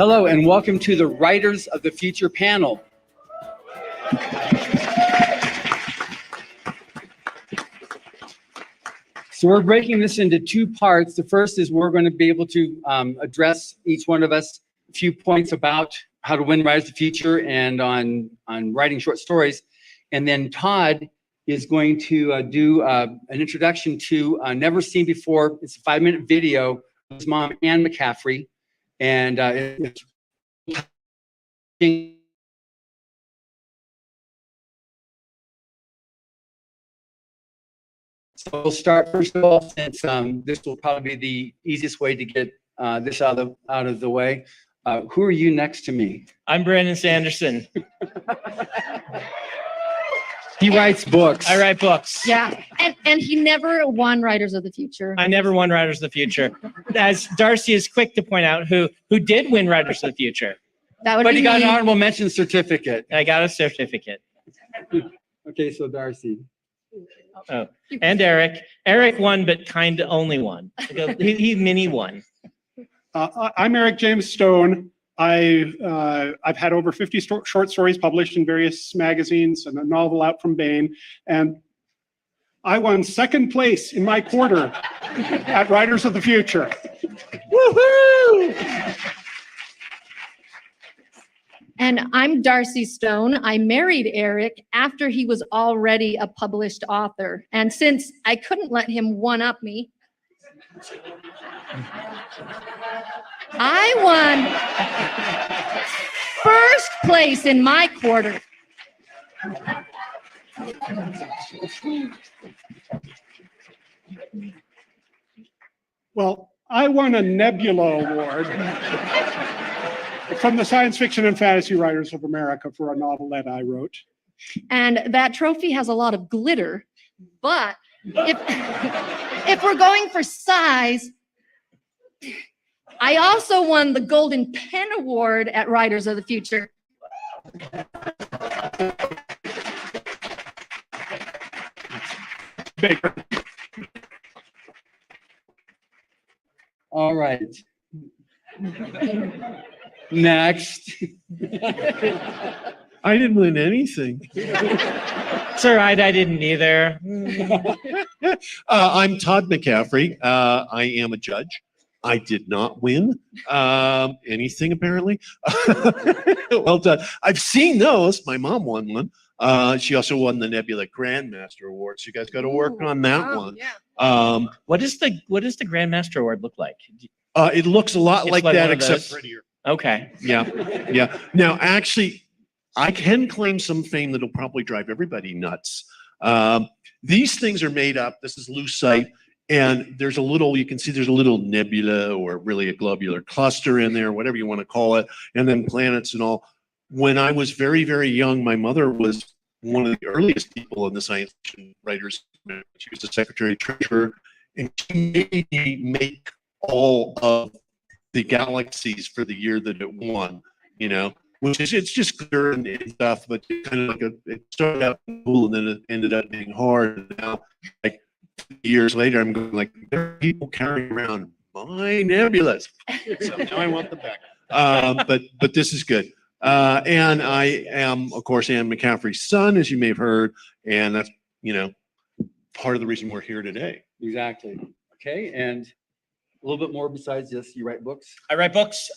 Hello and welcome to the Writers of the Future panel. So we're breaking this into two parts. The first is we're going to be able to address each one of us a few points about how to win Writers of the Future and on writing short stories. And then Todd is going to do an introduction to Never Seen Before. It's a 5-minute video of his mom, Anne McCaffrey. And so we'll start first of all, since this will probably be the easiest way to get this out of the way. Who are you next to me? I'm Brandon Sanderson. He writes books. I write books. Yeah, and he never won Writers of the Future. I never won Writers of the Future. As Darci is quick to point out, who did win Writers of the Future. That would But be he got me. an honorable mention certificate. I got a certificate. Okay, so Darci. Oh, and Eric. Eric won, but kind of only won. He mini won. I'm Eric James Stone. I've had over 50 short stories published in various magazines and a novel out from Baen, and I won second place in my quarter at Writers of the Future. Woohoo! And I'm Darci Stone. I married Eric after he was already a published author. And since I couldn't let him one-up me, I won first place in my quarter. Well, I won a Nebula Award from the Science Fiction and Fantasy Writers of America for a novelette I wrote. And that trophy has a lot of glitter, but if we're going for size, I also won the Golden Pen Award at Writers of the Future. Baker. All right. Next. I didn't win anything. It's all right, I didn't either. I'm Todd McCaffrey. I am a judge. I did not win anything, apparently. Well done. I've seen those. My mom won one. She also won the Nebula Grandmaster Award. So you guys got to work on that one. Yeah. What does the Grandmaster Award look like? It looks a lot It's like like that, one of except those? prettier. Okay. Yeah, yeah. Now, actually, I can claim some fame that'll probably drive everybody nuts. These things are made up. This is lucite, and there's a little, you can see there's a little nebula or really a globular cluster in there, whatever you want to call it, and then planets and all. When I was very, very young, my mother was one of the earliest people in the science fiction writers. She was the secretary treasurer, and she made me make all of the galaxies for the year that it won, you know, which is, it's just clear and stuff, but kind of like it started out cool and then it ended up being hard. And now, like years later, I'm going like, there are people carrying around my nebulas. So now I want them back. But this is good. And I am, of course, Anne McCaffrey's son, as you may have heard, and that's, you know, part of the reason we're here today. Exactly. Okay, and a little bit more besides this, you write books? I write books.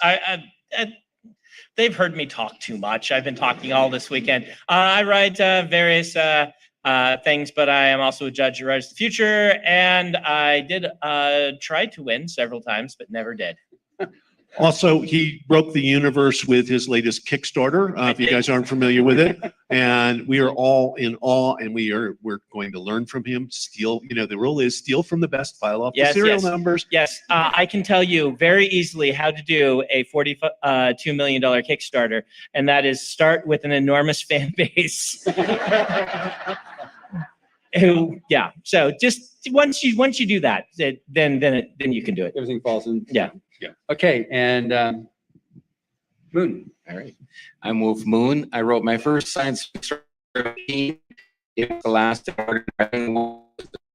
They've heard me talk too much. I've been talking all this weekend. I write various things, but I am also a judge at Writers of the Future, and I did try to win several times, but never did. Also, he broke the universe with his latest Kickstarter, if you guys aren't familiar with it. And we are all in awe, and we're going to learn from him. Steal, you know, the rule is steal from the best, file off the serial numbers. Yes, I can tell you very easily how to do a $42 million Kickstarter, and that is start with an enormous fan base. Yeah, so just once you do that, then you can do it. Everything falls in. Yeah. Yeah. Okay, and Moon. All right. I'm Wulf Moon. I wrote my first science fiction story. It was the last award at the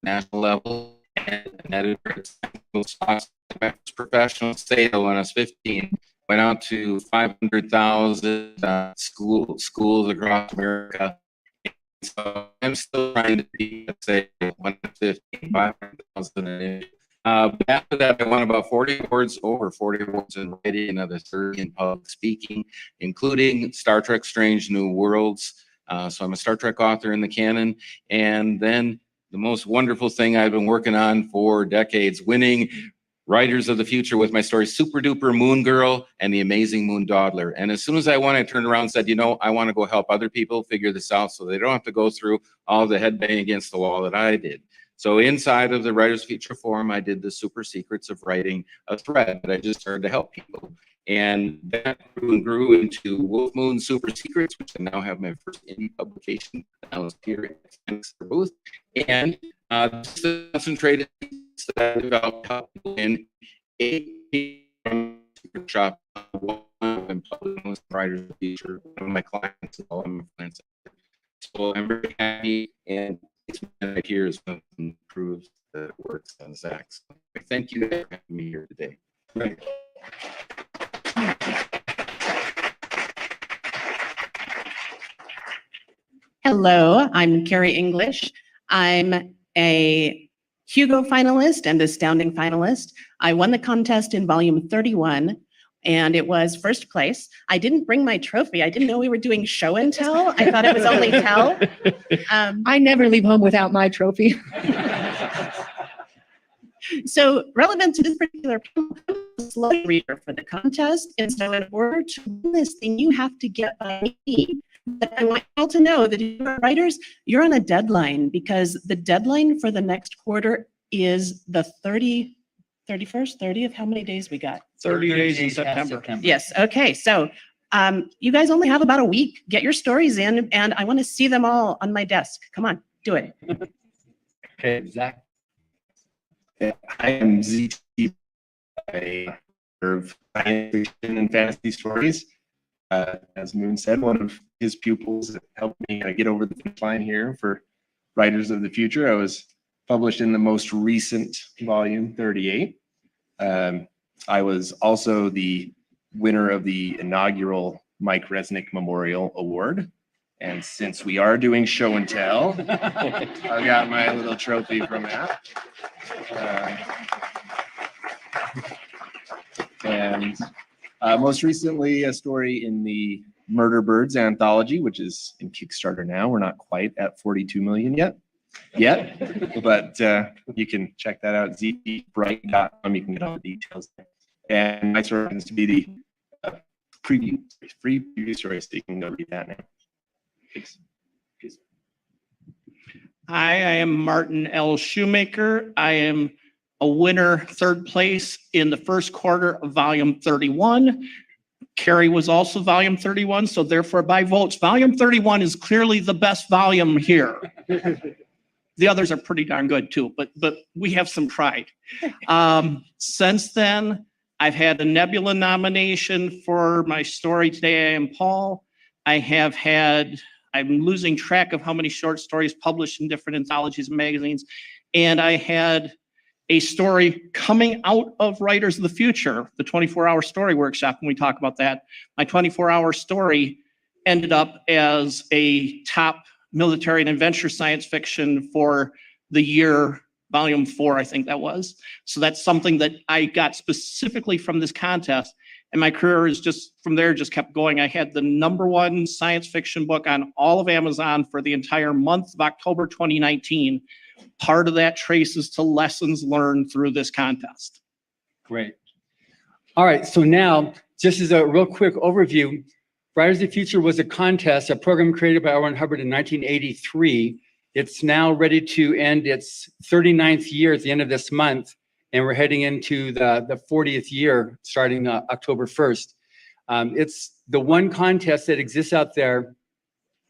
national level, and an editor at my first professional sale when I was 15. went out to 500,000 schools across America. So I'm still trying to be, let's say, 150, 500,000. But after that, I won about 40 awards, over 40 awards in writing, another 30 in public speaking, including Star Trek Strange New Worlds. So I'm a Star Trek author in the canon. And then the most wonderful thing I've been working on for decades, winning Writers of the Future with my story, Super Duper Moon Girl and the Amazing Moon Dawdler. And as soon as I won, I turned around and said, you know, I want to go help other people figure this out so they don't have to go through all the headbanging against the wall that I did. So inside of the Writers Feature Forum, I did the super secrets of writing a thread that I just started to help people. And that grew and grew into Wulf Moon Super Secrets, which I now have my first indie publication. I was here at FanX booth. And just concentrated that I developed help people in 8 secret shop. One of them published Writers of the Future. One of my clients, all of my clients. So I'm very happy, and it's right here is one of them proves that it works on Zach. So thank you for having me here today. Right. Hello, I'm Kary English. I'm a Hugo finalist and Astounding finalist. I won the contest in volume 31, and it was first place. I didn't bring my trophy. I didn't know we were doing show and tell. I thought it was only tell. I never leave home without my trophy. So relevant to this particular panel, I'm a slow reader for the contest, and so in order to win this thing, you have to get by me. But I want you all to know that if you're writers, you're on a deadline, because the deadline for the next quarter is the 30th. How many days we got? 30 days in September. Yes. Okay. So you guys only have about a week. Get your stories in, and I want to see them all on my desk. Come on, do it. Okay, Zach. I am ZT. I serve science fiction and fantasy stories. As Moon said, one of his pupils helped me get over the finish line here for Writers of the Future. I was published in the most recent volume, 38. I was also the winner of the inaugural Mike Resnick Memorial Award. And since we are doing show and tell, I got my little trophy from that. And most recently, a story in the Murder Birds anthology, which is in Kickstarter now. We're not quite at 42 million yet, but you can check that out, zbright.com. You can get all the details there. And my story happens to be the free preview story, so you can go read that now. Thanks. Hi, I am Martin L. Shoemaker. I am a winner, third place in the first quarter of volume 31. Kary was also volume 31, so therefore by votes, volume 31 is clearly the best volume here. The others are pretty darn good too, but we have some pride. Since then, I've had a Nebula nomination for my story Today I Am Paul. I'm losing track of how many short stories published in different anthologies and magazines. And I had a story coming out of Writers of the Future, the 24-hour story workshop, when we talk about that. My 24-hour story ended up as a top military and adventure science fiction for the year, volume 4, I think that was. So that's something that I got specifically from this contest. And my career is just, from there, just kept going. I had the #1 science fiction book on all of Amazon for the entire month of October 2019. Part of that traces to lessons learned through this contest. Great. All right, so now, just as a real quick overview, Writers of the Future was a contest, a program created by L. Ron Hubbard in 1983. It's now ready to end its 39th year at the end of this month, and we're heading into the 40th year starting October 1st. It's the one contest that exists out there,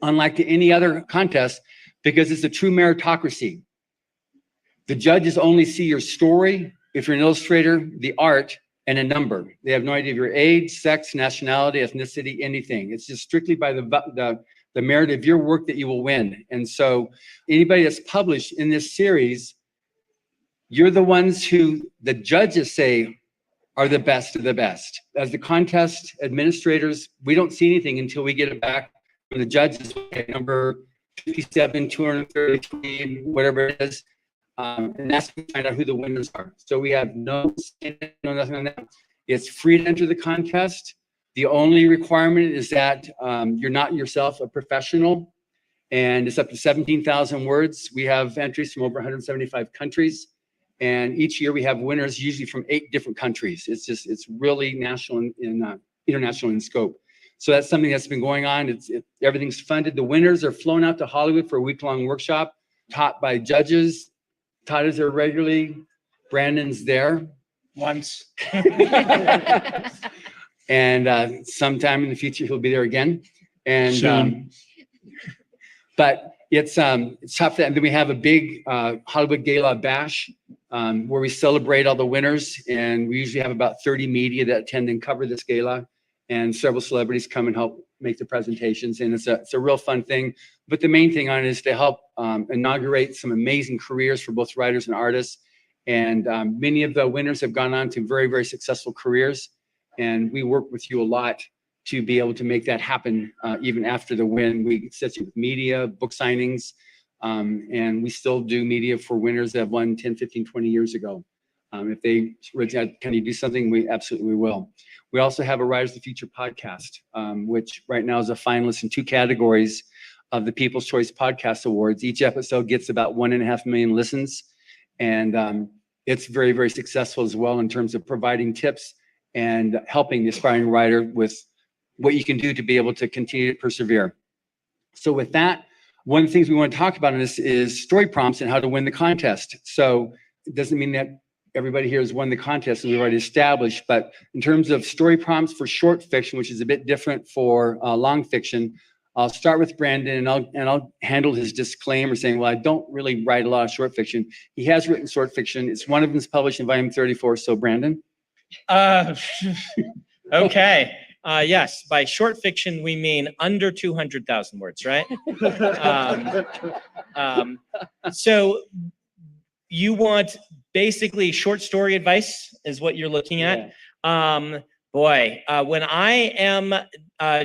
unlike any other contest, because it's a true meritocracy. The judges only see your story, if you're an illustrator, the art, and a number. They have no idea of your age, sex, nationality, ethnicity, anything. It's just strictly by the merit of your work that you will win. And so anybody that's published in this series, you're the ones who the judges say are the best of the best. As the contest administrators, we don't see anything until we get it back from the judges at number 57, 233, whatever it is. And that's to find out who the winners are. So we have no nothing on that. It's free to enter the contest. The only requirement is that you're not yourself a professional, and it's up to 17,000 words. We have entries from over 175 countries, and each year we have winners, usually from 8 different countries. It's really national and international in scope. So that's something that's been going on. Everything's funded. The winners are flown out to Hollywood for a week-long workshop taught by judges. Todd is there regularly. Brandon's there. Once. And sometime in the future, he'll be there again. And Soon. but it's tough. And then we have a big Hollywood Gala bash where we celebrate all the winners. And we usually have about 30 media that attend and cover this gala. And several celebrities come and help make the presentations. And it's a real fun thing. But the main thing on it is to help inaugurate some amazing careers for both writers and artists. And many of the winners have gone on to very, very successful careers. And we work with you a lot to be able to make that happen even after the win. We set you with media, book signings, and we still do media for winners that have won 10, 15, 20 years ago. If they can you do something, we absolutely will. We also have a Writers of the Future podcast, which right now is a finalist in 2 categories of the People's Choice Podcast Awards. Each episode gets about 1.5 million listens. And it's very, very successful as well in terms of providing tips and helping the aspiring writer with what you can do to be able to continue to persevere. So with that, one of the things we want to talk about in this is story prompts and how to win the contest. So it doesn't mean that everybody here has won the contest and we've already established, but in terms of story prompts for short fiction, which is a bit different for long fiction, I'll start with Brandon and I'll handle his disclaimer saying, well, I don't really write a lot of short fiction. He has written short fiction. It's one of them is published in volume 34. So Brandon. Okay. Yes, by short fiction, we mean under 200,000 words, right? So you want basically short story advice is what you're looking at. Yeah. When I am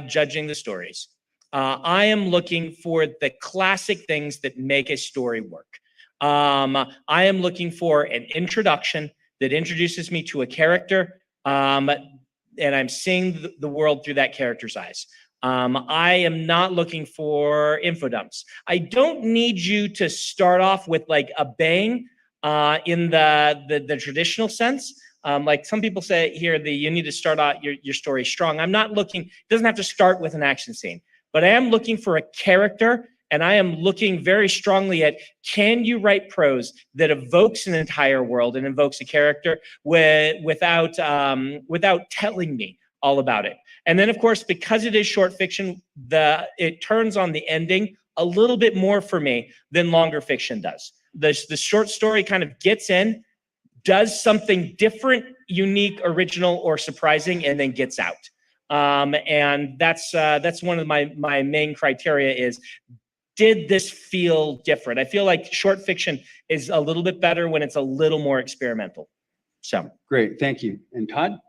judging the stories, I am looking for the classic things that make a story work. I am looking for an introduction that introduces me to a character, and I'm seeing the world through that character's eyes. I am not looking for info dumps. I don't need you to start off with like a bang in the traditional sense. Like some people say here, you need to start out your story strong. I'm not looking, it doesn't have to start with an action scene, but I am looking for a character. And I am looking very strongly at, can you write prose that evokes an entire world and invokes a character without telling me all about it? And then, of course, because it is short fiction, it turns on the ending a little bit more for me than longer fiction does. The short story kind of gets in, does something different, unique, original, or surprising, and then gets out. And that's one of my main criteria is, did this feel different? I feel like short fiction is a little bit better when it's a little more experimental. So great, thank you. And Todd?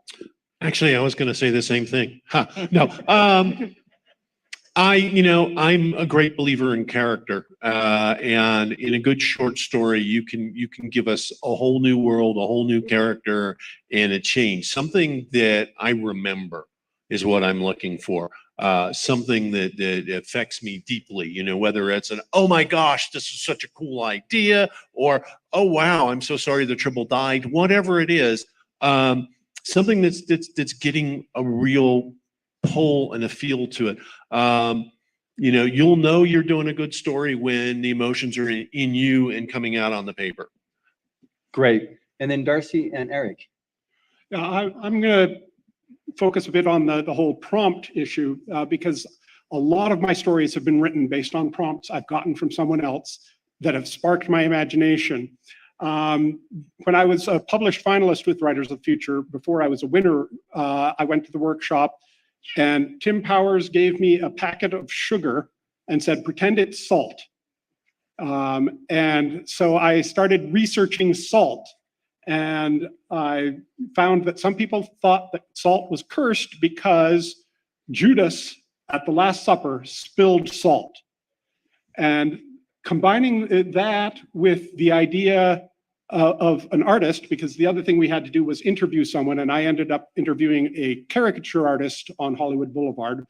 Actually, I was going to say the same thing. No, I'm a great believer in character, and in a good short story, you can give us a whole new world, a whole new character, and a change. Something that I remember is what I'm looking for. Something that affects me deeply, whether it's an, oh my gosh, this is such a cool idea, or, oh wow, I'm so sorry the triple died, whatever it is, something that's getting a real pull and a feel to it. You'll know you're doing a good story when the emotions are in you and coming out on the paper. Great. And then Darci and Eric. Yeah, I'm going to focus a bit on the whole prompt issue because a lot of my stories have been written based on prompts I've gotten from someone else that have sparked my imagination. When I was a published finalist with Writers of the Future, before I was a winner, I went to the workshop and Tim Powers gave me a packet of sugar and said, pretend it's salt. And so I started researching salt. And I found that some people thought that salt was cursed because Judas at the Last Supper spilled salt. And combining that with the idea of an artist, because the other thing we had to do was interview someone, and I ended up interviewing a caricature artist on Hollywood Boulevard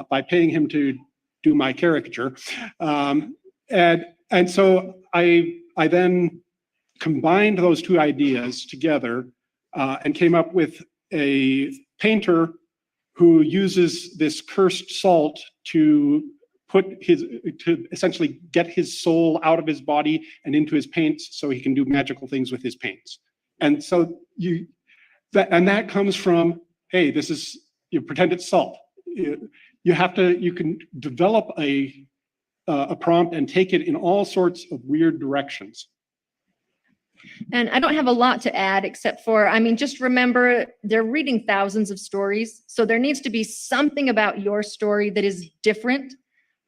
by paying him to do my caricature. And so I then combined those two ideas together and came up with a painter who uses this cursed salt to essentially get his soul out of his body and into his paints so he can do magical things with his paints. And so that comes from, hey, this is, you pretend it's salt. You can develop a prompt and take it in all sorts of weird directions. And I don't have a lot to add except for, I mean, just remember they're reading thousands of stories. So there needs to be something about your story that is different.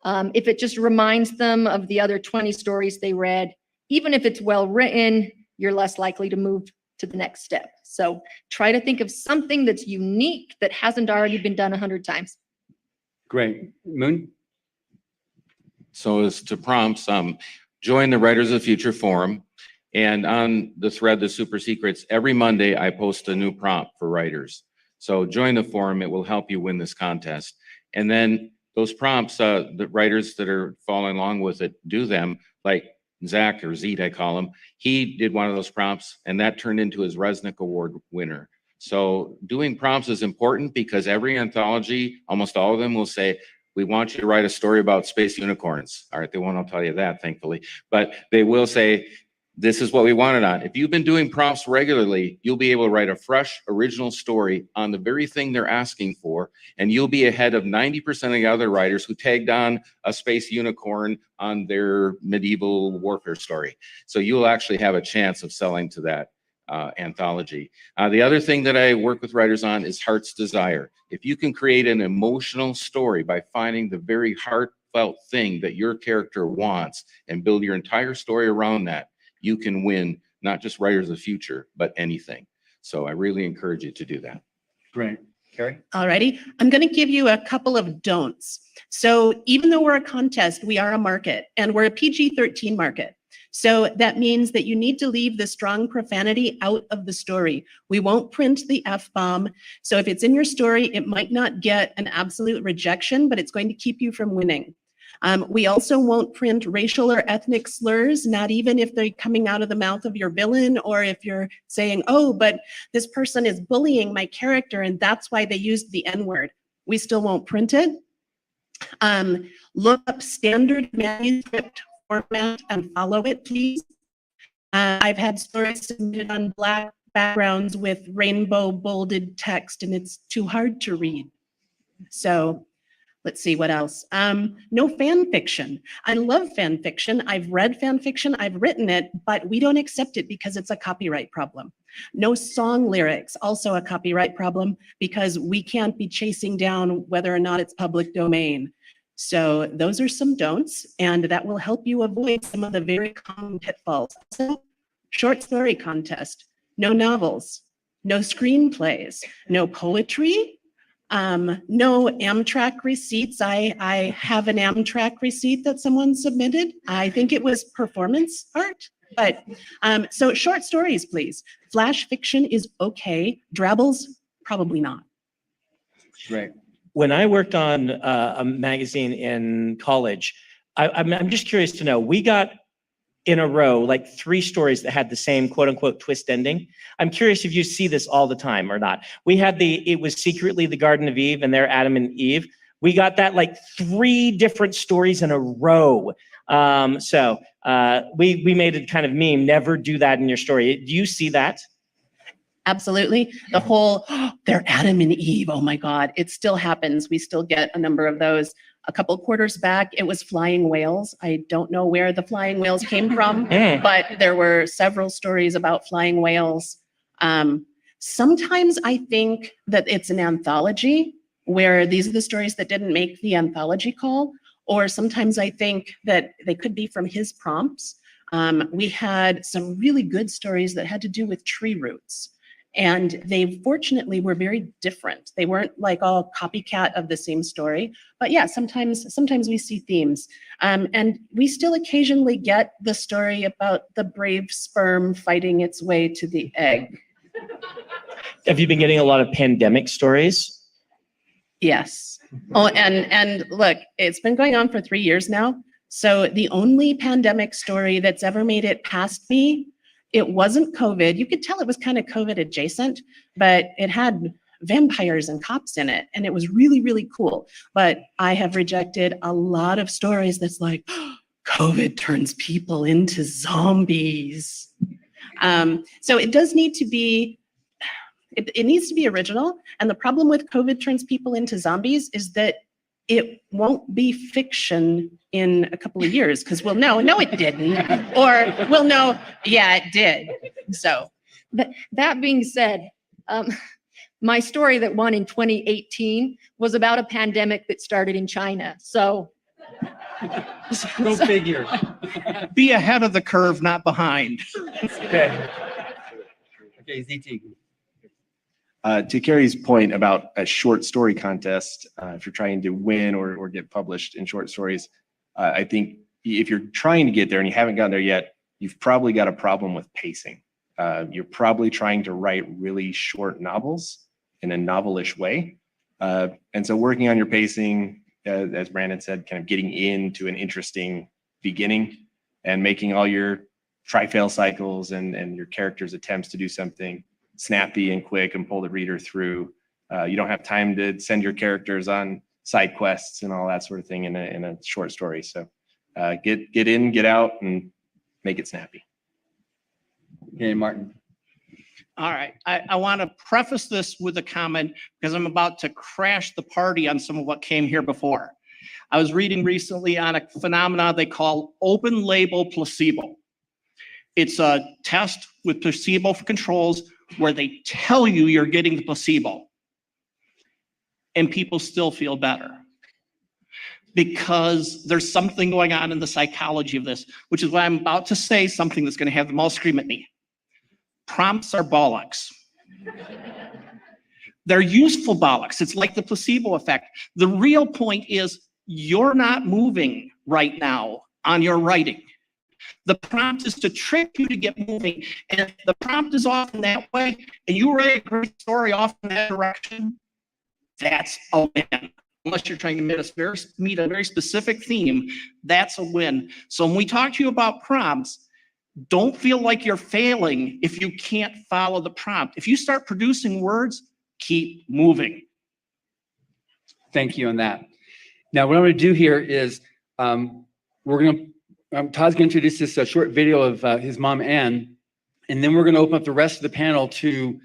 If it just reminds them of the other 20 stories they read, even if it's well written, you're less likely to move to the next step. So try to think of something that's unique that hasn't already been done 100 times. Great. Moon? So as to prompts, join the Writers of the Future forum. And on the thread, the Super Secrets, every Monday I post a new prompt for writers. So join the forum, it will help you win this contest. And then those prompts, the writers that are following along with it, do them, like Zach or Zeet, I call him. He did one of those prompts and that turned into his Resnick Award winner. So doing prompts is important because every anthology, almost all of them will say, we want you to write a story about space unicorns. All right, they won't all tell you that, thankfully, but they will say, this is what we wanted on. If you've been doing prompts regularly, you'll be able to write a fresh, original story on the very thing they're asking for, and you'll be ahead of 90% of the other writers who tagged on a space unicorn on their medieval warfare story. So you'll actually have a chance of selling to that anthology. The other thing that I work with writers on is heart's desire. If you can create an emotional story by finding the very heartfelt thing that your character wants and build your entire story around that, you can win not just Writers of the Future, but anything. So I really encourage you to do that. Great. Kary? Alrighty, I'm going to give you a couple of don'ts. So even though we're a contest, we are a market and we're a PG-13 market. So that means that you need to leave the strong profanity out of the story. We won't print the F-bomb. So if it's in your story, it might not get an absolute rejection, but it's going to keep you from winning. We also won't print racial or ethnic slurs, not even if they're coming out of the mouth of your villain, or if you're saying, oh, but this person is bullying my character and that's why they used the N-word. We still won't print it. Look up standard manuscript format and follow it, please. I've had stories submitted on black backgrounds with rainbow bolded text and it's too hard to read. So let's see what else. No fan fiction. I love fan fiction. I've read fan fiction, I've written it, but we don't accept it because it's a copyright problem. No song lyrics, also a copyright problem because we can't be chasing down whether or not it's public domain. So those are some don'ts, and that will help you avoid some of the very common pitfalls. So, short story contest, no novels, no screenplays, no poetry, no Amtrak receipts. I have an Amtrak receipt that someone submitted. I think it was performance art, but so short stories, please. Flash fiction is okay. Drabbles, probably not. Great. When I worked on a magazine in college, I'm just curious to know, we got in a row like 3 stories that had the same quote unquote twist ending. I'm curious if you see this all the time or not. We had it was secretly the Garden of Eve and they're Adam and Eve. We got that like 3 different stories in a row. So we made it kind of meme, never do that in your story. Do you see that? Absolutely. The whole, oh, they're Adam and Eve. Oh my God. It still happens. We still get a number of those. A couple quarters back, it was flying whales. I don't know where the flying whales came from, but there were several stories about flying whales. Sometimes I think that it's an anthology where these are the stories that didn't make the anthology call, or sometimes I think that they could be from his prompts. We had some really good stories that had to do with tree roots. And they fortunately were very different. They weren't like all copycat of the same story, but yeah, sometimes we see themes. And we still occasionally get the story about the brave sperm fighting its way to the egg. Have you been getting a lot of pandemic stories? Yes. Oh, and look, it's been going on for 3 years now. So the only pandemic story that's ever made it past me, it wasn't COVID. You could tell it was kind of COVID adjacent, but it had vampires and cops in it. And it was really, really cool. But I have rejected a lot of stories that's like, COVID turns people into zombies. So it does need to be, it needs to be original. And the problem with COVID turns people into zombies is that it won't be fiction in a couple of years because we'll know, no, it didn't. Or we'll know, yeah, it did. So That being said, my story that won in 2018 was about a pandemic that started in China. So Go figure. Be ahead of the curve, not behind. Okay. Okay, ZT. To Kary's point about a short story contest, if you're trying to win or get published in short stories, I think if you're trying to get there and you haven't gotten there yet, you've probably got a problem with pacing. You're probably trying to write really short novels in a novelish way. And so working on your pacing, as Brandon said, kind of getting into an interesting beginning and making all your tri-fail cycles and your characters' attempts to do something snappy and quick and pull the reader through. You don't have time to send your characters on side quests and all that sort of thing in a short story. So get in, get out, and make it snappy. Okay, Martin. All right, I want to preface this with a comment because I'm about to crash the party on some of what came here before. I was reading recently on a phenomenon they call open label placebo. It's a test with placebo for controls where they tell you you're getting the placebo and people still feel better because there's something going on in the psychology of this, which is why I'm about to say something that's going to have them all scream at me. Prompts are bollocks. They're useful bollocks. It's like the placebo effect. The real point is you're not moving right now on your writing. The prompt is to trick you to get moving. And if the prompt is off in that way, and you write a great story off in that direction, that's a win. Unless you're trying to meet a very specific theme, that's a win. So when we talk to you about prompts, don't feel like you're failing if you can't follow the prompt. If you start producing words, keep moving. Thank you on that. Now, what I'm going to do here is Todd's going to introduce this short video of his mom, Anne, and then we're going to open up the rest of the panel to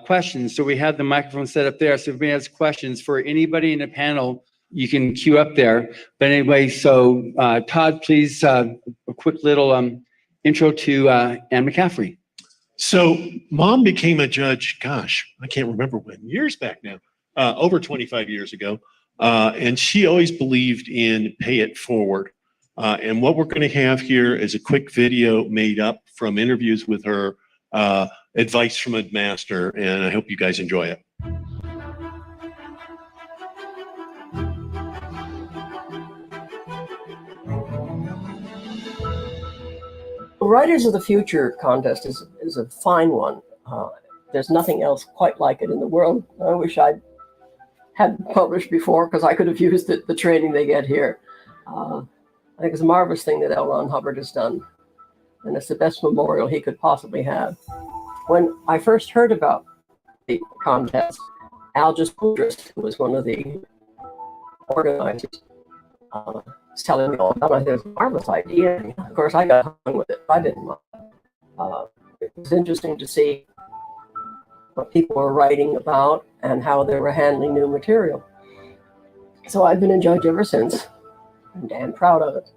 questions. So we have the microphone set up there. So if anybody has questions for anybody in the panel, you can queue up there. But anyway, so Todd, please, a quick little intro to Anne McCaffrey. So mom became a judge, gosh, I can't remember when, years back now, over 25 years ago. And she always believed in pay it forward. And what we're going to have here is a quick video made up from interviews with her, advice from a master, and I hope you guys enjoy it. The Writers of the Future contest is a fine one. There's nothing else quite like it in the world. I wish I'd had published before because I could have used the training they get here. I think it's a marvelous thing that L. Ron Hubbard has done, and it's the best memorial he could possibly have. When I first heard about the contest, Algis Budrys, who was one of the organizers, was telling me all about it. I think it was a marvelous idea. And of course, I got hung with it. I didn't mind. It was interesting to see what people were writing about and how they were handling new material. So I've been a judge ever since. I'm damn proud of it.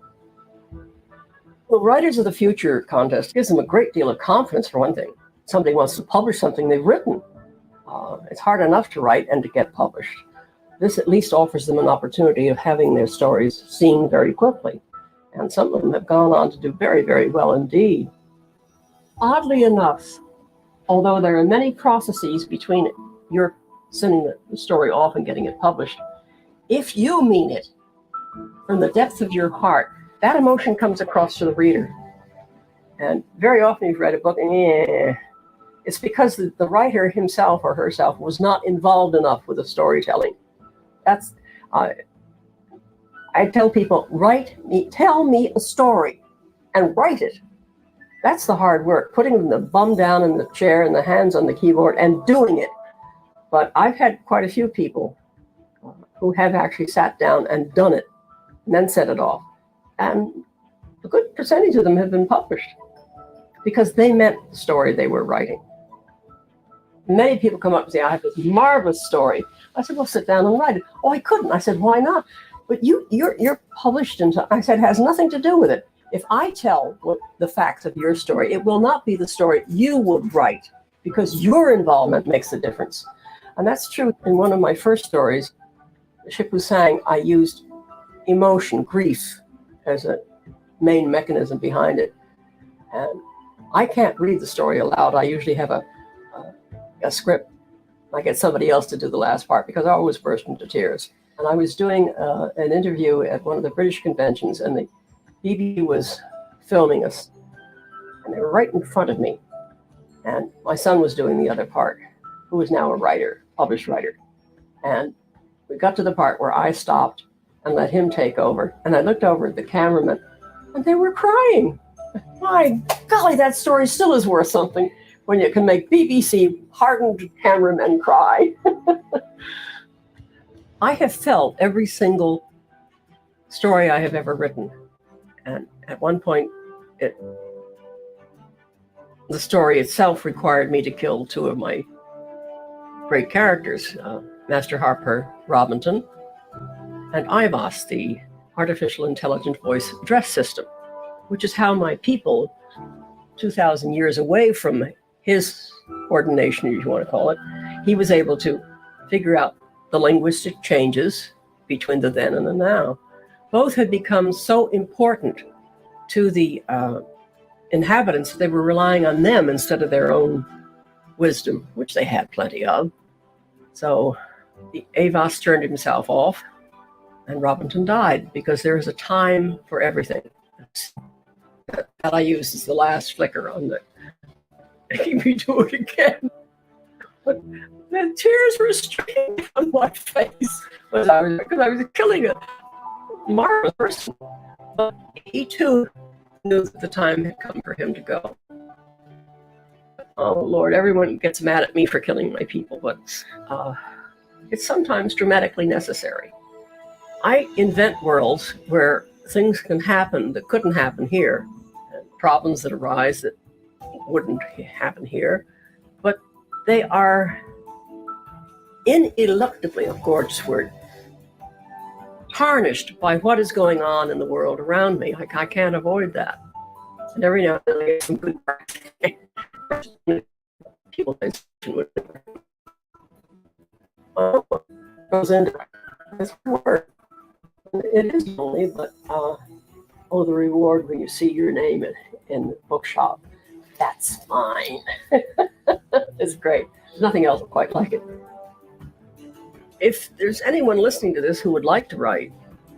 The Writers of the Future contest gives them a great deal of confidence, for one thing. Somebody wants to publish something they've written. It's hard enough to write and to get published. This at least offers them an opportunity of having their stories seen very quickly. And some of them have gone on to do very, very well indeed. Oddly enough, although there are many processes between your sending the story off and getting it published, if you mean it from the depth of your heart, that emotion comes across to the reader. And very often you've read a book and it's because the writer himself or herself was not involved enough with the storytelling. That's, I tell people, tell me a story and write it. That's the hard work, putting the bum down in the chair and the hands on the keyboard and doing it. But I've had quite a few people who have actually sat down and done it and then set it off. And a good percentage of them have been published because they meant the story they were writing. Many people come up and say, I have this marvelous story. I said, well, sit down and write it. Oh, I couldn't. I said, why not? But you're published into, I said, it has nothing to do with it. If I tell the facts of your story, it will not be the story you would write because your involvement makes a difference. And that's true. In one of my first stories, The Ship Who Sang, I used emotion, grief, as a main mechanism behind it. And I can't read the story aloud. I usually have a script. I get somebody else to do the last part because I always burst into tears. And I was doing an interview at one of the British conventions, and the BBC was filming us, and they were right in front of me. And my son was doing the other part, who is now a writer, published writer. And we got to the part where I stopped and let him take over. And I looked over at the cameraman, and they were crying. My golly, that story still is worth something when you can make BBC hardened cameramen cry. I have felt every single story I have ever written. And at one point, the story itself required me to kill two of my great characters, Master Harper Robinson and Ivos, the artificial intelligent voice address system, which is how my people, 2,000 years away from his ordination, if you want to call it, he was able to figure out the linguistic changes between the then and the now. Both had become so important to the inhabitants, they were relying on them instead of their own wisdom, which they had plenty of. So the Avos turned himself off, and Robinson died because there is a time for everything. That I use as the last flicker on the. Making me do it again. But the tears were streaming down my face because I was killing a marvelous person. But he too knew that the time had come for him to go. Oh Lord, everyone gets mad at me for killing my people, but it's sometimes dramatically necessary. I invent worlds where things can happen that couldn't happen here, and problems that arise that wouldn't happen here, but they are ineluctably, a gorgeous word, tarnished by what is going on in the world around me. I can't avoid that. And every now and then I get some good people goes into this work. It is lonely, but oh, the reward when you see your name in the bookshop. That's mine. It's great. There's nothing else quite like it. If there's anyone listening to this who would like to write,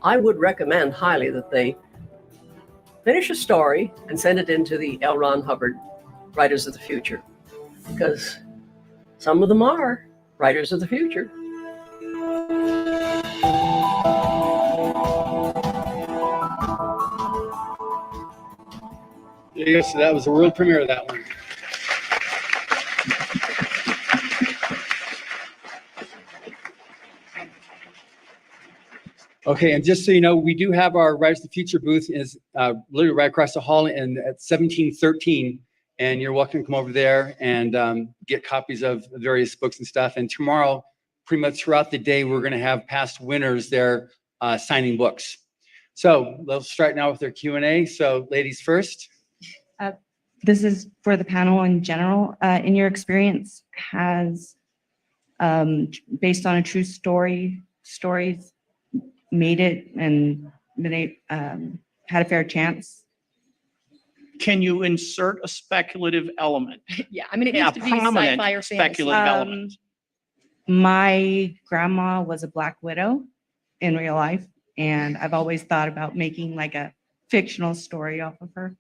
I would recommend highly that they finish a story and send it into the L. Ron Hubbard Writers of the Future, because some of them are writers of the future. Yes, that was the world premiere of that one. Okay, and just so you know, we do have our Writers of the Future booth is literally right across the hall and at 1713, and you're welcome to come over there and get copies of various books and stuff. And tomorrow, pretty much throughout the day, we're going to have past winners there signing books. So let's start now with their Q&A. So ladies first. This is for the panel in general. In your experience, has based on a true stories made it and been had a fair chance Can you insert a speculative element? Yeah, I mean, it Yeah, needs to be prominent sci-fi or fantasy. speculative element. My grandma was a Black Widow in real life, and I've always thought about making like a fictional story off of her.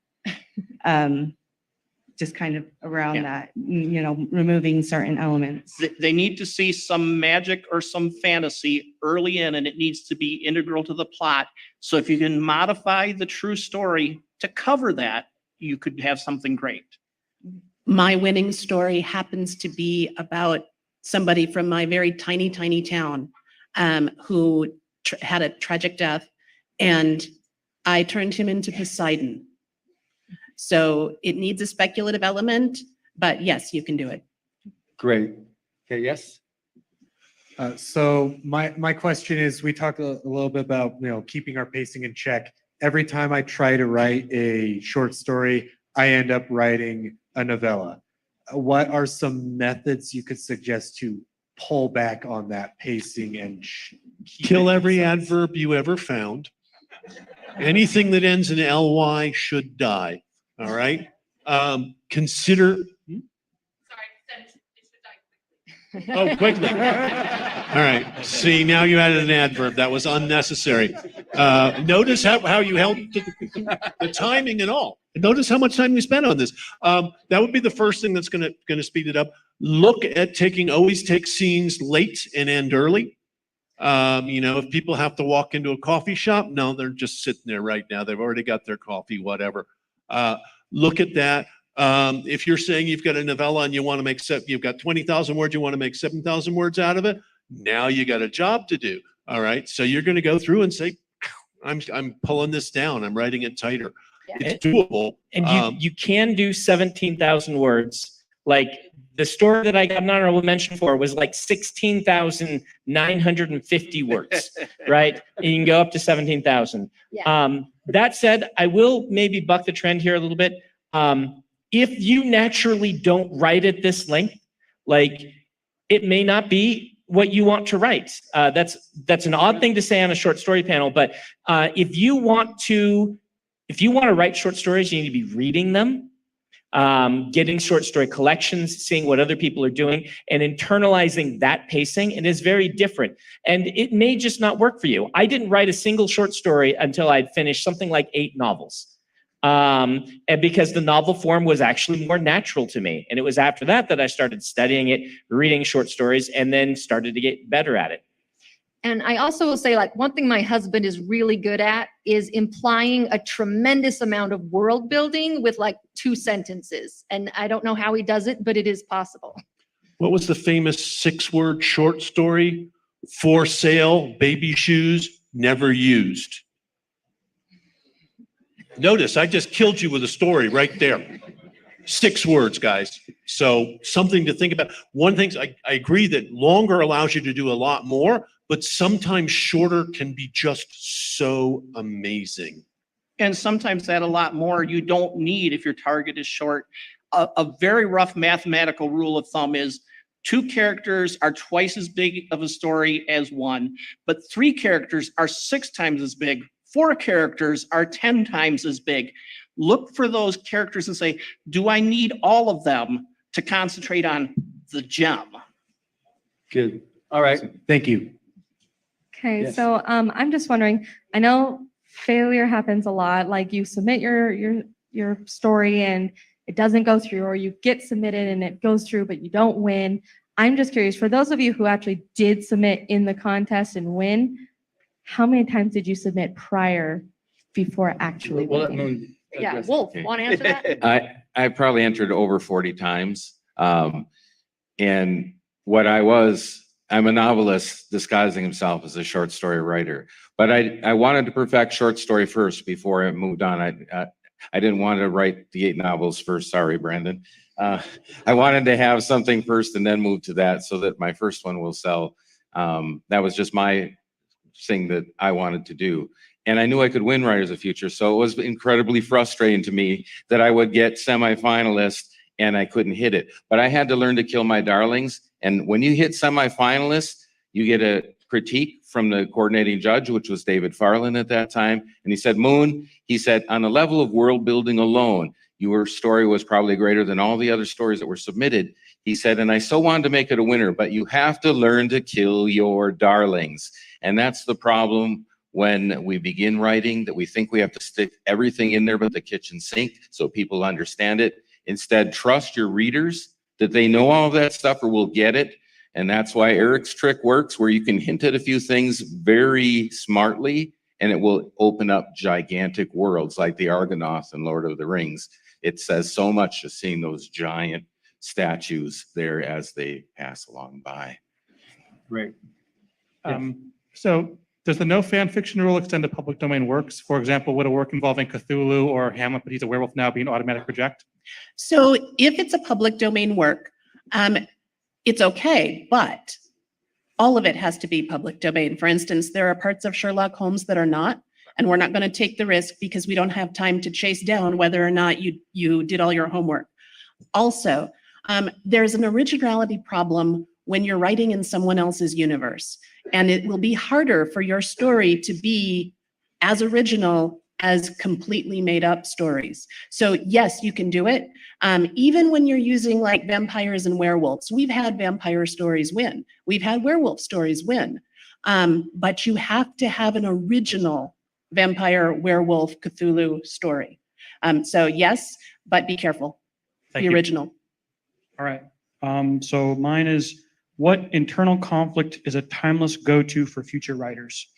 Just kind of around Yeah. that, removing certain elements. They need to see some magic or some fantasy early in, and it needs to be integral to the plot. So if you can modify the true story to cover that, you could have something great. My winning story happens to be about somebody from my very tiny, tiny town who had a tragic death, and I turned him into Poseidon. So it needs a speculative element, but yes, you can do it. Great. Okay, yes? So my question is, we talked a little bit about, keeping our pacing in check. Every time I try to write a short story, I end up writing a novella. What are some methods you could suggest to pull back on that pacing and Kill every adverb you ever found. Anything that ends in ly should die. All right. Consider. Oh, quickly. All right. See, now you added an adverb. That was unnecessary. Notice how you held the timing and all. Notice how much time you spent on this. That would be the first thing that's going to speed it up. Look at always take scenes late and end early. If people have to walk into a coffee shop, no, they're just sitting there right now. They've already got their coffee, whatever. Look at that. If you're saying you've got a novella and you want to make you've got 20,000 words, you want to make 7,000 words out of it. Now you got a job to do. All right. So you're going to go through and say, I'm pulling this down. I'm writing it tighter. Yeah. It's doable. And you can do 17,000 words. Like the story that I got an honorable mention for was like 16,950 words, right? And you can go up to 17,000. Yeah. That said, I will maybe buck the trend here a little bit. If you naturally don't write at this length, like it may not be what you want to write. That's an odd thing to say on a short story panel, but if you want to write short stories, you need to be reading them, getting short story collections, seeing what other people are doing, and internalizing that pacing. It is very different. And it may just not work for you. I didn't write a single short story until I'd finished something like 8 novels. And because the novel form was actually more natural to me. And it was after that I started studying it, reading short stories, and then started to get better at it. And I also will say, like, one thing my husband is really good at is implying a tremendous amount of world building with like 2 sentences. And I don't know how he does it, but it is possible. What was the famous 6-word short story? For sale, baby shoes, never used. Notice I just killed you with a story right there. 6 words, guys. So something to think about. One thing, I agree that longer allows you to do a lot more, but sometimes shorter can be just so amazing. And sometimes that a lot more you don't need if your target is short. A very rough mathematical rule of thumb is 2 characters are twice as big of a story as 1, but 3 characters are 6 times as big. 4 characters are 10 times as big. Look for those characters and say, do I need all of them to concentrate on the gem? Good. All right. Thank you. Okay, Yes. so I'm just wondering, I know failure happens a lot, like you submit your story and it doesn't go through, or you get submitted and it goes through, but you don't win. I'm just curious, for those of you who actually did submit in the contest and win, how many times did you submit before actually We'll let winning? Moon Yeah, address Wulf, it. want to answer that? I probably entered over 40 times. And I'm a novelist disguising himself as a short story writer. But I wanted to perfect short story first before I moved on. I didn't want to write the 8 novels first. Sorry, Brandon. I wanted to have something first and then move to that so that my first one will sell. That was just my thing that I wanted to do. And I knew I could win Writers of the Future. So it was incredibly frustrating to me that I would get semifinalist and I couldn't hit it. But I had to learn to kill my darlings. And when you hit semifinalist, you get a critique from the coordinating judge, which was David Farland at that time. And he said, Moon, he said, on the level of world building alone, your story was probably greater than all the other stories that were submitted. He said, and I so wanted to make it a winner, but you have to learn to kill your darlings. And that's the problem when we begin writing, that we think we have to stick everything in there but the kitchen sink so people understand it. Instead, trust your readers that they know all of that stuff or will get it. And that's why Eric's trick works, where you can hint at a few things very smartly and it will open up gigantic worlds like the Argonauts and Lord of the Rings. It says so much just seeing those giant statues there as they pass along by. Right. So does the no fan fiction rule extend to public domain works? For example, would a work involving Cthulhu or Hamlet, but he's a werewolf now, be an automatic reject? So if it's a public domain work, it's okay, but all of it has to be public domain. For instance, there are parts of Sherlock Holmes that are not, and we're not going to take the risk because we don't have time to chase down whether or not you did all your homework. Also, there's an originality problem when you're writing in someone else's universe, and it will be harder for your story to be as original as completely made up stories. So yes, you can do it. Even when you're using like vampires and werewolves, we've had vampire stories win. We've had werewolf stories win. But you have to have an original vampire, werewolf, Cthulhu story. So yes, but be careful. Thank Be you. original. All right. So mine is, what internal conflict is a timeless go-to for future writers?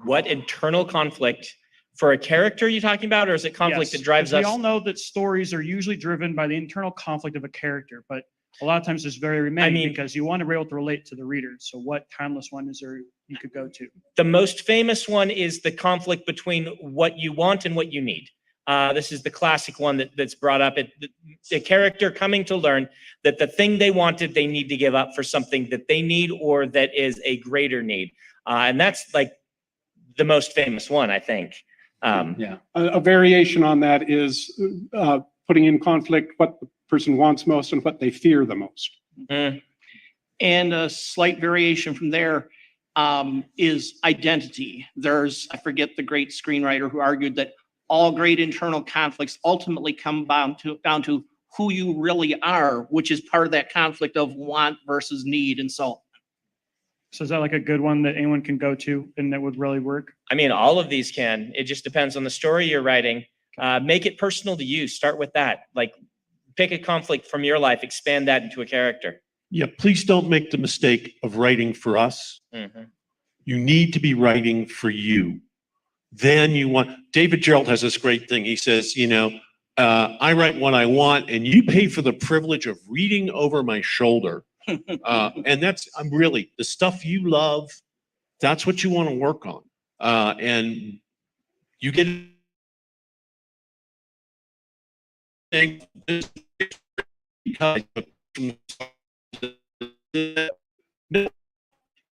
What internal conflict for a character are you talking about, or is it conflict Yes, that drives 'cause us? We all know that stories are usually driven by the internal conflict of a character, but a lot of times there's very many because you want to be able to relate to the reader. So what timeless one is there you could go to? The most famous one is the conflict between what you want and what you need. This is the classic one that's brought up. The character coming to learn that the thing they wanted, they need to give up for something that they need or that is a greater need. And that's like the most famous one, I think. Yeah. A variation on that is putting in conflict what the person wants most and what they fear the most. Mm. And a slight variation from there is identity. There's, I forget the great screenwriter who argued that all great internal conflicts ultimately come down to who you really are, which is part of that conflict of want versus need and so on. So is that like a good one that anyone can go to and that would really work? I mean, all of these can. It just depends on the story you're writing. Make it personal to you. Start with that. Like, pick a conflict from your life, expand that into a character. Yeah, please don't make the mistake of writing for us. Mm-hmm. You need to be writing for you. Then you want, David Gerald has this great thing. He says, I write what I want and you pay for the privilege of reading over my shoulder. And that's, I'm really, the stuff you love, that's what you want to work on. And you get because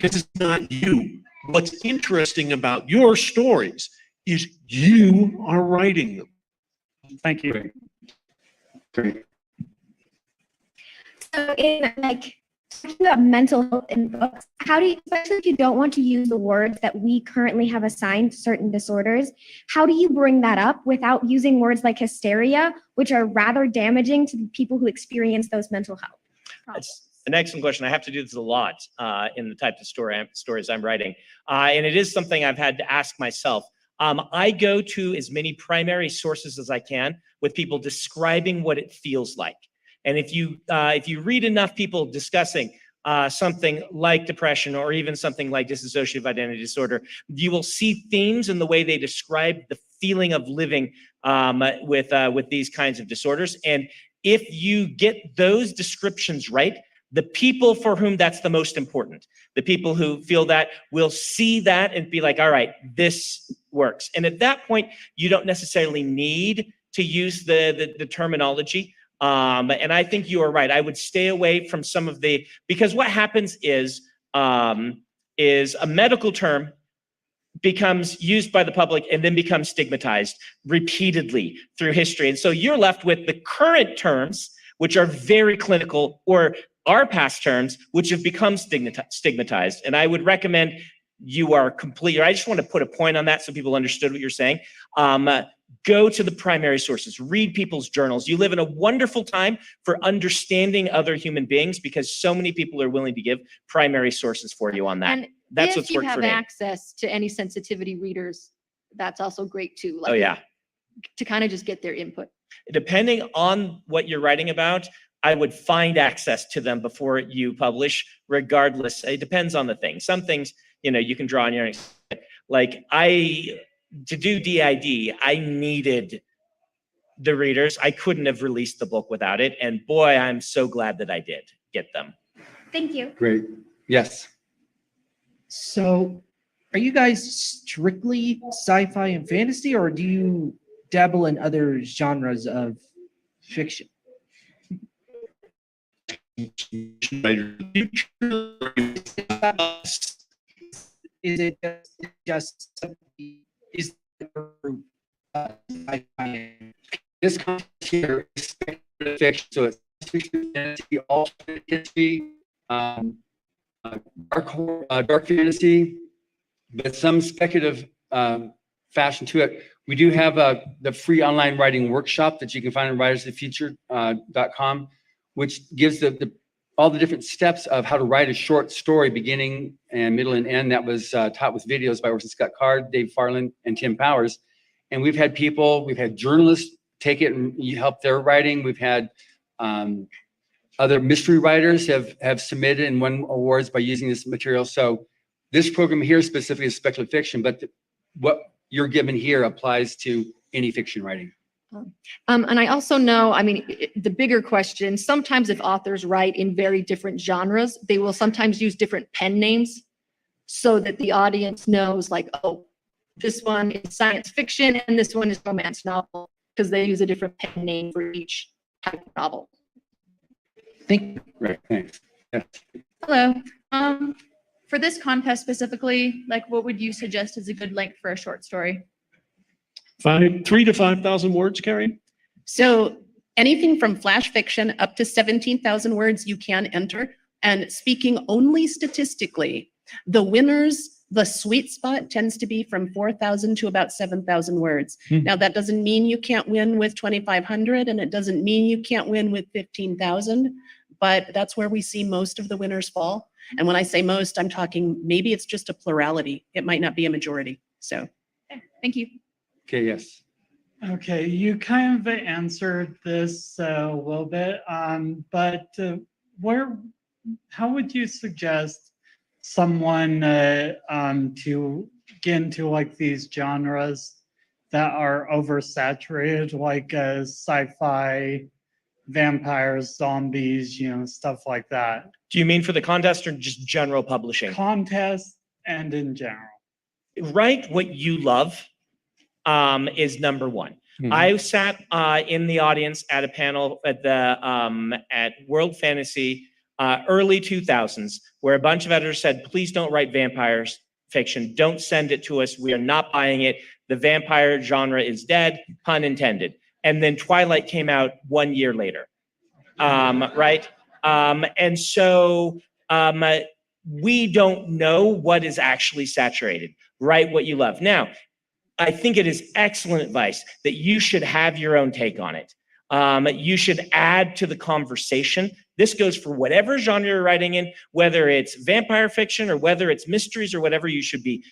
it's not you. What's interesting about your stories is you are writing them. Thank you. Great. So in like talking about mental health in books, how do you, especially if you don't want to use the words that we currently have assigned to certain disorders, how do you bring that up without using words like hysteria, which are rather damaging to the people who experience those mental health problems? That's an excellent question. I have to do this a lot in the types of stories I'm writing. And it is something I've had to ask myself. I go to as many primary sources as I can with people describing what it feels like. And if you read enough people discussing something like depression or even something like dissociative identity disorder, you will see themes in the way they describe the feeling of living with these kinds of disorders. And if you get those descriptions right, the people for whom that's the most important, the people who feel that will see that and be like, all right, this works. And at that point, you don't necessarily need to use the terminology. And I think you are right. I would stay away from some of because what happens is a medical term becomes used by the public and then becomes stigmatized repeatedly through history. And so you're left with the current terms, which are very clinical, or our past terms, which have become stigmatized. And I would recommend you are complete. I just want to put a point on that so people understood what you're saying. go to the primary sources, read people's journals. You live in a wonderful time for understanding other human beings because so many people are willing to give primary sources for you on that. And That's if what's you worked have for me. access to any sensitivity readers, that's also great too. Oh, yeah. To kind of just get their input. Depending on what you're writing about, I would find access to them before you publish, regardless. It depends on the thing. Some things, you know, you can draw on your own. Like to do DID, I needed the readers. I couldn't have released the book without it. And boy, I'm so glad that I did get them. Thank you. Great. Yes. So, are you guys strictly sci-fi and fantasy, or do you dabble in other genres of fiction? Is it just is sci-fi? This comes here is speculative fiction, so it's fiction, fantasy, alternate history, dark fantasy, but some speculative fashion to it. We do have the free online writing workshop that you can find on writersofthefuture.com, which gives all the different steps of how to write a short story, beginning and middle and end. That was taught with videos by Orson Scott Card, Dave Farland, and Tim Powers. And we've had journalists take it and help their writing. We've had other mystery writers have submitted and won awards by using this material. So this program here specifically is speculative fiction, but what you're given here applies to any fiction writing. And I also know, I mean, the bigger question, sometimes if authors write in very different genres, they will sometimes use different pen names so that the audience knows like, oh, this one is science fiction and this one is romance novel, because they use a different pen name for each type of novel. Thank you. Right, thanks. Yes. Hello. For this contest specifically, like what would you suggest is a good length for a short story? 3,000 to 5,000 words, Kary? So anything from flash fiction up to 17,000 words you can enter. And speaking only statistically, the winners, the sweet spot tends to be from 4,000 to about 7,000 words. Now, that doesn't mean you can't win with 2,500, and it doesn't mean you can't win with 15,000, but that's where we see most of the winners fall. And when I say most, I'm talking maybe it's just a plurality. It might not be a majority. So, okay, thank you. Okay, yes. Okay, you kind of answered this a little bit, but how would you suggest someone to get into like these genres that are oversaturated, like sci-fi, vampires, zombies, stuff like that? Do you mean for the contest or just general publishing? Contest and in general. Write what you love is number one. I sat in the audience at a panel at at World Fantasy early 2000s, where a bunch of editors said, please don't write vampires fiction. Don't send it to us. We are not buying it. The vampire genre is dead, pun intended. And then Twilight came out 1 year later, right? And so we don't know what is actually saturated. Write what you love. Now, I think it is excellent advice that you should have your own take on it. You should add to the conversation. This goes for whatever genre you're writing in, whether it's vampire fiction or whether it's mysteries or whatever. You should be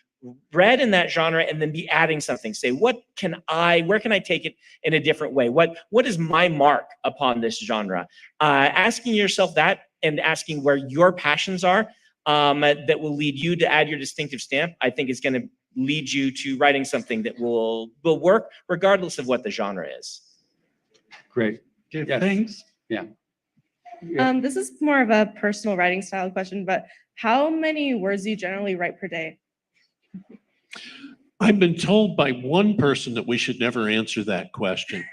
read in that genre and then be adding something. Say, where can I take it in a different way? What is my mark upon this genre? Asking yourself that and asking where your passions are, that will lead you to add your distinctive stamp, I think is going to lead you to writing something that will work regardless of what the genre is. Great. Okay, yes. Thanks. Yeah. This is more of a personal writing style question, but how many words do you generally write per day? I've been told by one person that we should never answer that question.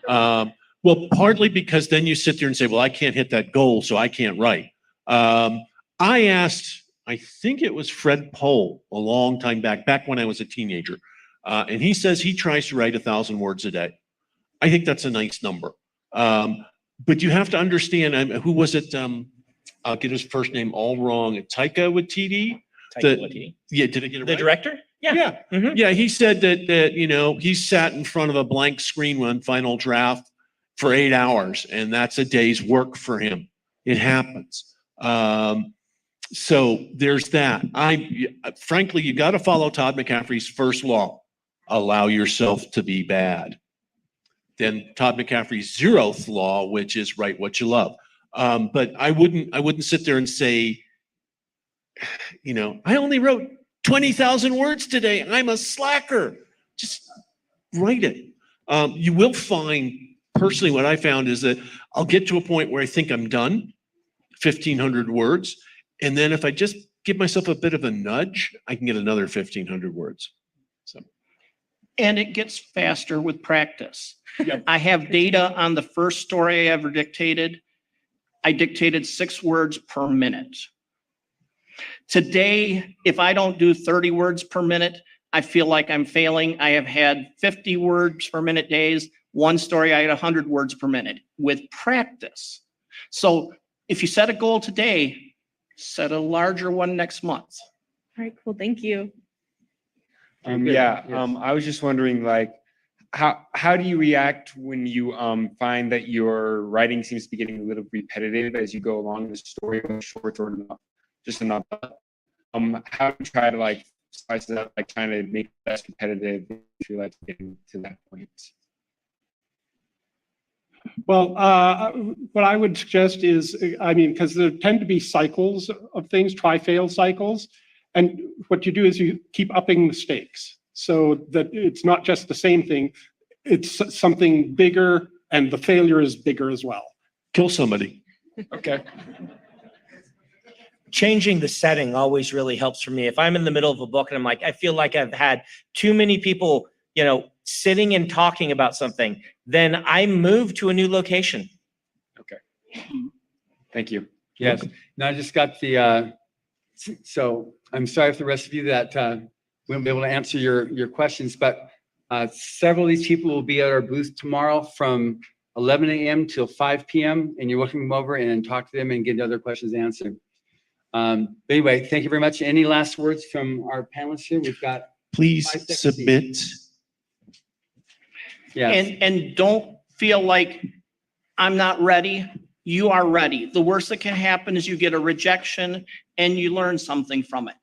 Well, partly because then you sit there and say, well, I can't hit that goal, so I can't write. I asked, I think it was Fred Pohl a long time back when I was a teenager. And he says he tries to write 1,000 words a day. I think that's a nice number. But you have to understand, who was it? I'll get his first name all wrong. Taika Waititi? Taika Waititi? Yeah, did I get it right? The director? Yeah. Mhm. Yeah, he said that he sat in front of a blank screen on final draft for 8 hours, and that's a day's work for him. It happens. So there's that. Frankly, you got to follow Todd McCaffrey's first law: allow yourself to be bad. Then Todd McCaffrey's 0th law, which is write what you love. But I wouldn't sit there and say, I only wrote 20,000 words today. I'm a slacker. Just write it. You will find, personally, what I found is that I'll get to a point where I think I'm done, 1,500 words. And then if I just give myself a bit of a nudge, I can get another 1,500 words. So. And it gets faster with practice. I have data on the first story I ever dictated. I dictated 6 words per minute. Today, if I don't do 30 words per minute, I feel like I'm failing. I have had 50 words per minute days. One story, I had 100 words per minute with practice. So if you set a goal today, set a larger one next month. All right, cool. Thank you. I was just wondering, how do you react when you find that your writing seems to be getting a little repetitive as you go along the story, short or enough, just enough? How do you try to spice it up, trying to make it less competitive if you're getting to that point? Well, what I would suggest is, because there tend to be cycles of things, try-fail cycles. And what you do is you keep upping the stakes so that it's not just the same thing, it's something bigger, and the failure is bigger as well. Kill somebody. Okay. Changing the setting always really helps for me. If I'm in the middle of a book and I'm I feel like I've had too many people, sitting and talking about something, then I move to a new location. Okay. Thank you. Yes. Now I just got so I'm sorry for the rest of you that we won't be able to answer your questions, but several of these people will be at our booth tomorrow from 11 a.m. till 5 p.m. and you're welcome to come over and talk to them and get other questions answered. But anyway, thank you very much. Any last words from our panelists here? We've got please submit. Yes. And don't feel like I'm not ready. You are ready. The worst that can happen is you get a rejection and you learn something from it.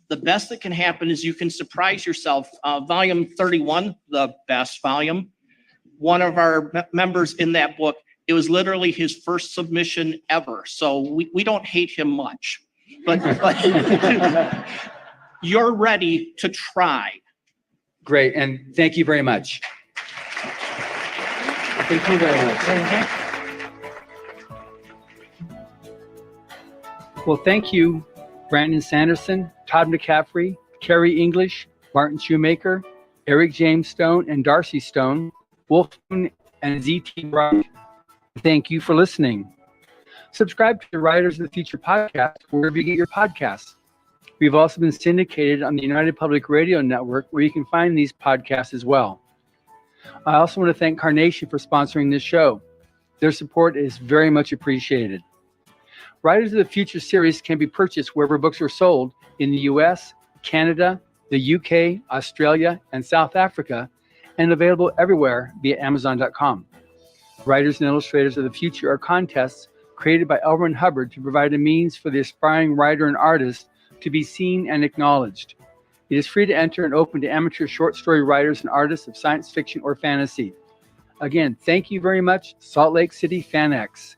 The best that can happen is you can surprise yourself. Volume 31, the best volume. One of our members in that book, it was literally his first submission ever. So we don't hate him much, but you're ready to try. Great, and thank you very much. Thank you very much. Well, thank you, Brandon Sanderson, Todd McCaffrey, Kary English, Martin Shoemaker, Eric James Stone, and Darci Stone, Wulf Moon, and ZT Bright. Thank you for listening. Subscribe to the Writers of the Future podcast wherever you get your podcasts. We've also been syndicated on the United Public Radio Network, where you can find these podcasts as well. I also want to thank Carnation for sponsoring this show. Their support is very much appreciated. Writers of the Future series can be purchased wherever books are sold in the US, Canada, the UK, Australia, and South Africa, and available everywhere via Amazon.com. Writers and Illustrators of the Future are contests created by L. Ron Hubbard to provide a means for the aspiring writer and artist to be seen and acknowledged. It is free to enter and open to amateur short story writers and artists of science fiction or fantasy. Again, thank you very much, Salt Lake City FanX.